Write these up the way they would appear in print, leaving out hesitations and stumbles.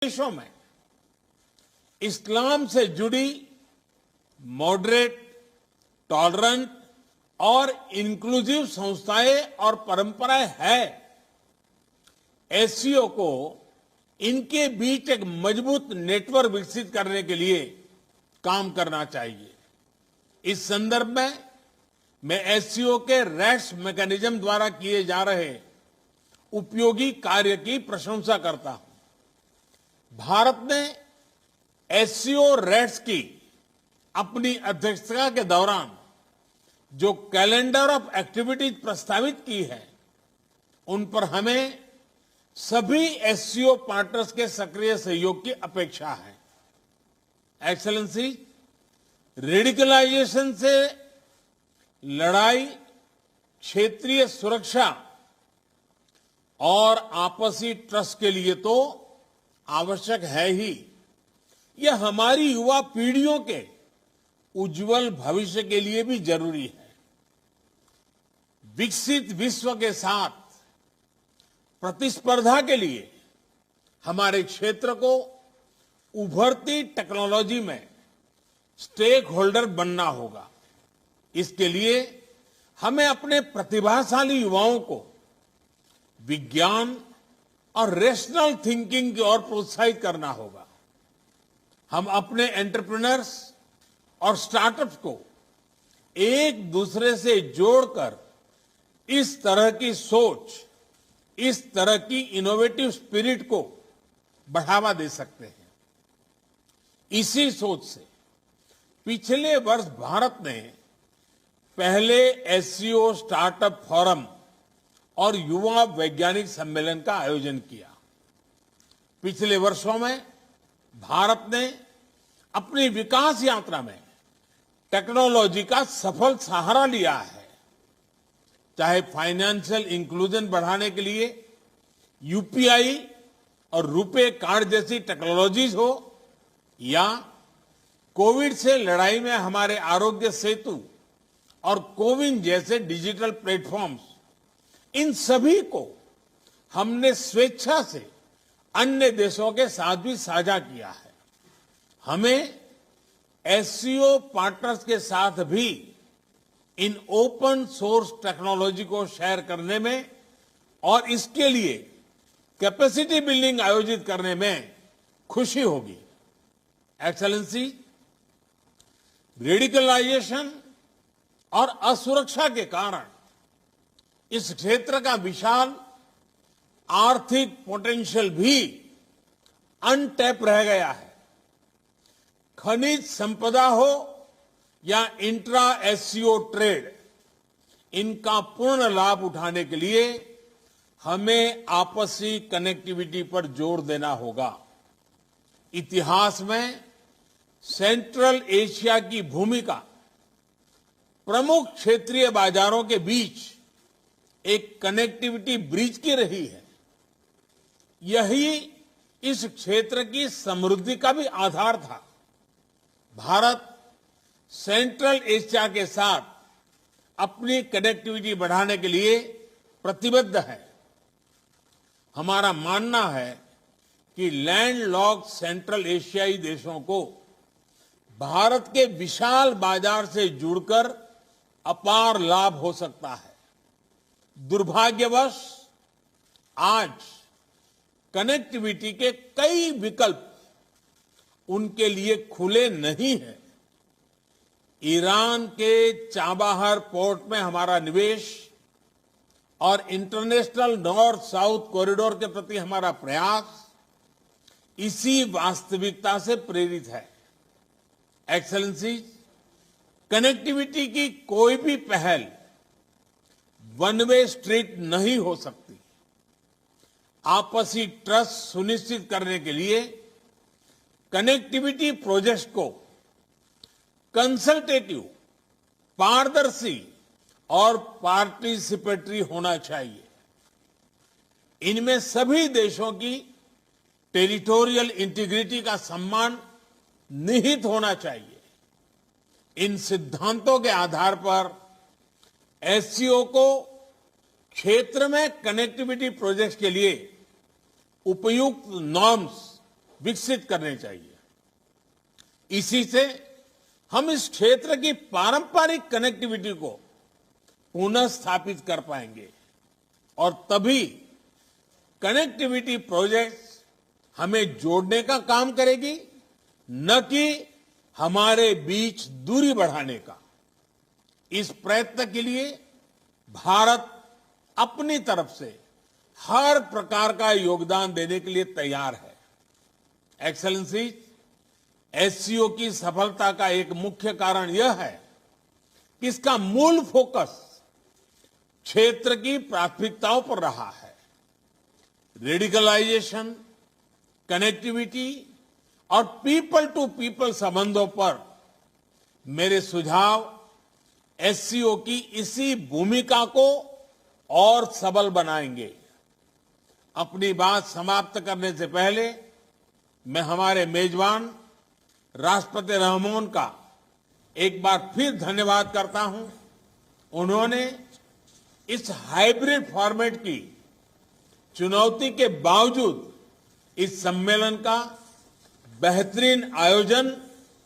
देशों में इस्लाम से जुड़ी मॉडरेट, टॉलरेंट और इंक्लूसिव संस्थाएं और परंपराएं हैं। एससीओ को इनके बीच एक मजबूत नेटवर्क विकसित करने के लिए काम करना चाहिए। इस संदर्भ में मैं एससीओ के रेट्स मैकेनिज्म द्वारा किए जा रहे उपयोगी कार्य की प्रशंसा करता हूं। भारत ने एससीओ रेट्स की अपनी अध्यक्षता के दौरान जो कैलेंडर ऑफ एक्टिविटीज प्रस्तावित की है, उन पर हमें सभी एससीओ पार्टनर्स के सक्रिय सहयोग की अपेक्षा है। एक्सेलेंसी, रेडिकलाइजेशन से लड़ाई क्षेत्रीय सुरक्षा और आपसी ट्रस्ट के लिए तो आवश्यक है ही, यह हमारी युवा पीढ़ियों के उज्जवल भविष्य के लिए भी जरूरी है। विकसित विश्व के साथ प्रतिस्पर्धा के लिए हमारे क्षेत्र को उभरती टेक्नोलॉजी में स्टेक होल्डर बनना होगा। इसके लिए हमें अपने प्रतिभाशाली युवाओं को विज्ञान और रैशनल थिंकिंग की ओर प्रोत्साहित करना होगा। हम अपने एंटरप्रेन्योर्स और स्टार्टअप्स को एक दूसरे से जोड़कर इस तरह की सोच, इस तरह की इनोवेटिव स्पिरिट को बढ़ावा दे सकते हैं। इसी सोच से पिछले वर्ष भारत ने पहले एससीओ स्टार्टअप फोरम और युवा वैज्ञानिक सम्मेलन का आयोजन किया। पिछले वर्षों में भारत ने अपनी विकास यात्रा में टेक्नोलॉजी का सफल सहारा लिया है। चाहे फाइनेंशियल इंक्लूजन बढ़ाने के लिए यूपीआई और रुपे कार्ड जैसी टेक्नोलॉजीज हो, या कोविड से लड़ाई में हमारे आरोग्य सेतु और कोविन जैसे डिजिटल प्लेटफॉर्म्स, इन सभी को हमने स्वेच्छा से अन्य देशों के साथ भी साझा किया है। हमें एससीओ पार्टनर्स के साथ भी इन ओपन सोर्स टेक्नोलॉजी को शेयर करने में और इसके लिए कैपेसिटी बिल्डिंग आयोजित करने में खुशी होगी। एक्सेलेंसी, रेडिकलाइजेशन और असुरक्षा के कारण इस क्षेत्र का विशाल आर्थिक पोटेंशियल भी अनटैप रह गया है। खनिज संपदा हो या इंट्रा एससीओ ट्रेड, इनका पूर्ण लाभ उठाने के लिए हमें आपसी कनेक्टिविटी पर जोर देना होगा। इतिहास में सेंट्रल एशिया की भूमिका प्रमुख क्षेत्रीय बाजारों के बीच एक कनेक्टिविटी ब्रिज की रही है। यही इस क्षेत्र की समृद्धि का भी आधार था। भारत सेंट्रल एशिया के साथ अपनी कनेक्टिविटी बढ़ाने के लिए प्रतिबद्ध है। हमारा मानना है कि लैंडलॉक्ड सेंट्रल एशियाई देशों को भारत के विशाल बाजार से जुड़कर अपार लाभ हो सकता है। दुर्भाग्यवश आज कनेक्टिविटी के कई विकल्प उनके लिए खुले नहीं हैं। ईरान के चाबाहर पोर्ट में हमारा निवेश और इंटरनेशनल नॉर्थ साउथ कॉरिडोर के प्रति हमारा प्रयास इसी वास्तविकता से प्रेरित है। एक्सेलेंसी, कनेक्टिविटी की कोई भी पहल वन वे स्ट्रीट नहीं हो सकती। आपसी ट्रस्ट सुनिश्चित करने के लिए कनेक्टिविटी प्रोजेक्ट्स को कंसल्टेटिव, पारदर्शी और पार्टिसिपेटरी होना चाहिए। इनमें सभी देशों की टेरिटोरियल इंटीग्रिटी का सम्मान निहित होना चाहिए। इन सिद्धांतों के आधार पर एससीओ को क्षेत्र में कनेक्टिविटी प्रोजेक्ट्स के लिए उपयुक्त नॉर्म्स विकसित करने चाहिए। इसी से हम इस क्षेत्र की पारंपरिक कनेक्टिविटी को पुनः स्थापित कर पाएंगे और तभी कनेक्टिविटी प्रोजेक्ट्स हमें जोड़ने का काम करेगी, न कि हमारे बीच दूरी बढ़ाने का। इस प्रयत्न के लिए भारत अपनी तरफ से हर प्रकार का योगदान देने के लिए तैयार है। एक्सेलेंसी, एससीओ की सफलता का एक मुख्य कारण यह है कि इसका मूल फोकस क्षेत्र की प्राथमिकताओं पर रहा है। रेडिकलाइजेशन, कनेक्टिविटी और पीपल टू पीपल संबंधों पर मेरे सुझाव एससीओ की इसी भूमिका को और सबल बनाएंगे। अपनी बात समाप्त करने से पहले मैं हमारे मेजबान राष्ट्रपति रहमान का एक बार फिर धन्यवाद करता हूं। उन्होंने इस हाइब्रिड फॉर्मेट की चुनौती के बावजूद इस सम्मेलन का बेहतरीन आयोजन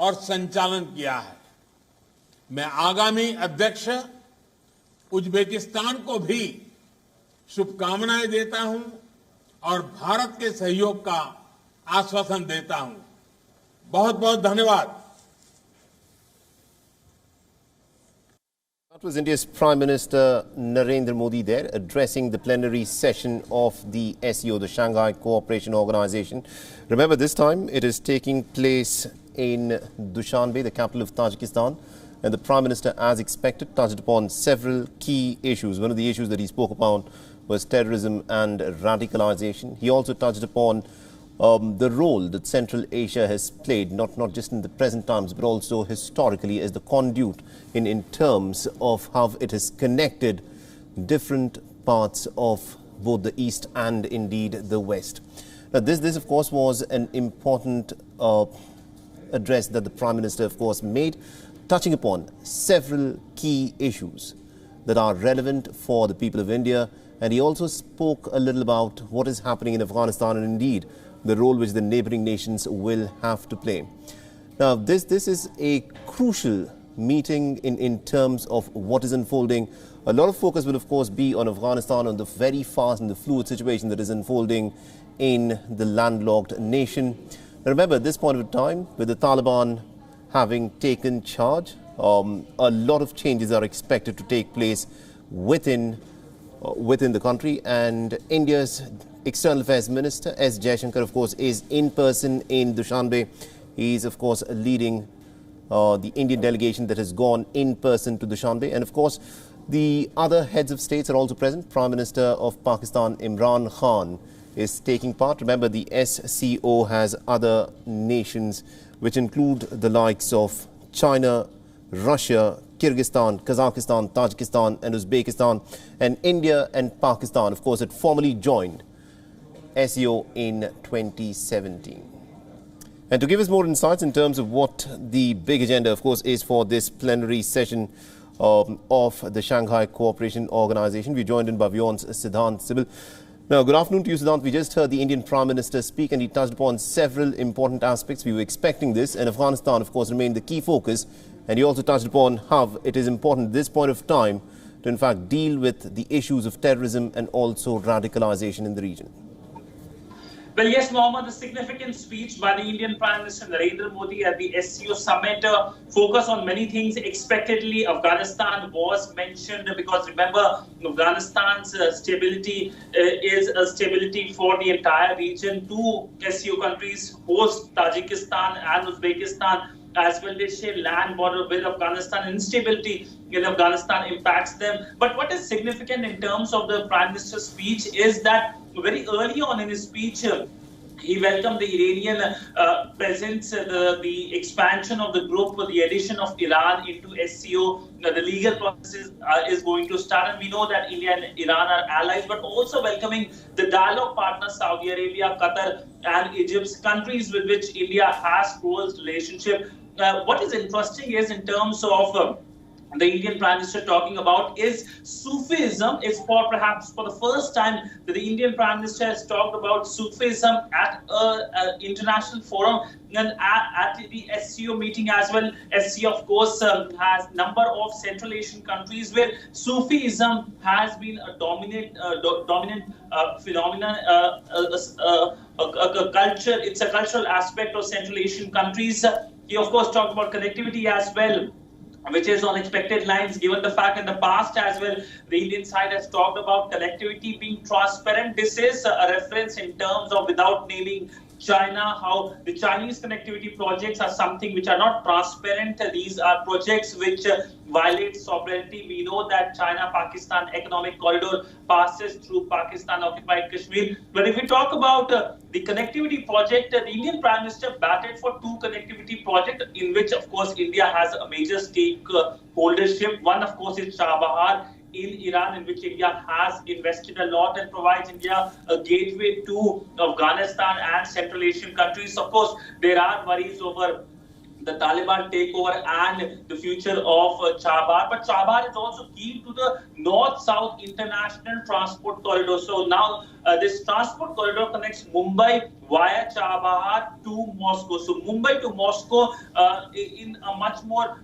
और संचालन किया है। मैं आगामी अध्यक्ष उज्बेकिस्तान को भी शुभकामनाएं देता हूं और भारत के सहयोग का आश्वासन देता हूं। बहुत बहुत धन्यवाद। That was India's Prime Minister Narendra Modi there addressing the plenary session of the SCO, the Shanghai Cooperation Organisation. Remember, this time it is taking place in Dushanbe, the capital of Tajikistan. And the Prime Minister, as expected, touched upon several key issues. One of the issues that he spoke about was terrorism and radicalisation. He also touched upon the role that Central Asia has played, not just in the present times, but also historically as the conduit in terms of how it has connected different parts of both the East and indeed the West. Now, this of course, was an important address that the Prime Minister, of course, made, touching upon several key issues that are relevant for the people of India. And he also spoke a little about what is happening in Afghanistan and indeed the role which the neighbouring nations will have to play. Now, this is a crucial meeting in terms of what is unfolding. A lot of focus will, of course, be on Afghanistan, on the very fast and the fluid situation that is unfolding in the landlocked nation. Now, remember, at this point of time, with the Taliban having taken charge, a lot of changes are expected to take place within the country, and India's External Affairs Minister S. Jaishankar, of course, is in person in Dushanbe. He is, of course, leading the Indian delegation that has gone in person to Dushanbe. And, of course, the other heads of states are also present. Prime Minister of Pakistan, Imran Khan, is taking part. Remember, the SCO has other nations, which include the likes of China, Russia, Kyrgyzstan, Kazakhstan, Tajikistan and Uzbekistan, and India and Pakistan, of course, had formally joined SCO in 2017. And to give us more insights in terms of what the big agenda, of course, is for this plenary session of the Shanghai Cooperation Organisation, we joined in by WION's Siddhant Sibil. Now, good afternoon to you, Siddhant. We just heard the Indian Prime Minister speak and he touched upon several important aspects. We were expecting this, and Afghanistan, of course, remained the key focus. And he also touched upon how it is important at this point of time to, in fact, deal with the issues of terrorism and also radicalisation in the region. Well, yes, Mohammed, a significant speech by the Indian Prime Minister Narendra Modi at the SCO Summit focused on many things. Expectedly, Afghanistan was mentioned because, remember, Afghanistan's stability is a stability for the entire region. Two SCO countries host Tajikistan and Uzbekistan, as well. They share land border with Afghanistan. Instability in Afghanistan impacts them. But what is significant in terms of the Prime Minister's speech is that very early on in his speech, he welcomed the Iranian presence, the expansion of the group, the addition of Iran into SCO. The legal process is going to start, and we know that India and Iran are allies, but also welcoming the dialogue partners Saudi Arabia, Qatar and Egypt, countries with which India has close relationship. What is interesting is in terms of the Indian Prime Minister talking about is Sufism. It's perhaps for the first time that the Indian Prime Minister has talked about Sufism at an international forum and at the SCO meeting as well. SCO, of course, has a number of Central Asian countries where Sufism has been a dominant phenomenon, a culture. It's a cultural aspect of Central Asian countries. He, of course, talked about connectivity as well, which is on expected lines, given the fact in the past as well, the Indian side has talked about connectivity being transparent. This is a reference in terms of, without naming China, how the Chinese connectivity projects are something which are not transparent. These are projects which violate sovereignty. We know that China-Pakistan economic corridor passes through Pakistan-occupied Kashmir. But if we talk about the connectivity project, the Indian Prime Minister batted for two connectivity projects in which, of course, India has a major stakeholdership. One, of course, is Chabahar in Iran, in which India has invested a lot and provides India a gateway to Afghanistan and Central Asian countries. Of course, there are worries over the Taliban takeover and the future of Chabahar. But Chabahar is also key to the North-South international transport corridor. So now this transport corridor connects Mumbai via Chabahar to Moscow. So Mumbai to Moscow in a much more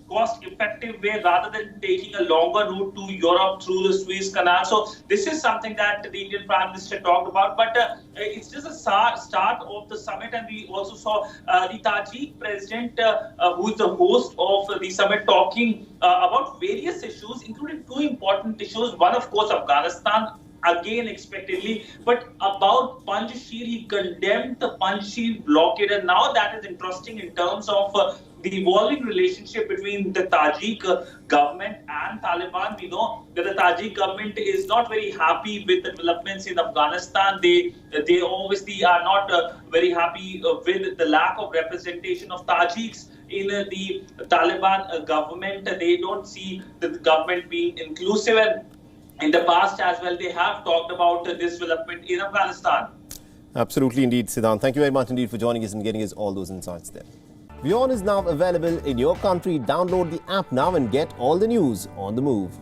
cost-effective way rather than taking a longer route to Europe through the Suez Canal. So this is something that the Indian Prime Minister talked about. But it's just a start of the summit. And we also saw the Tajik president, who is the host of the summit, talking about various issues, including two important issues. One, of course, Afghanistan, again expectedly, but about Panjshir, he condemned the Panjshir blockade, and now that is interesting in terms of the evolving relationship between the Tajik government and Taliban. We know that the Tajik government is not very happy with the developments in Afghanistan. They obviously are not very happy with the lack of representation of Tajiks in the Taliban government. They don't see the government being inclusive, and in the past as well, they have talked about this development in Afghanistan. Absolutely indeed, Siddhant. Thank you very much indeed for joining us and getting us all those insights there. WION is now available in your country. Download the app now and get all the news on the move.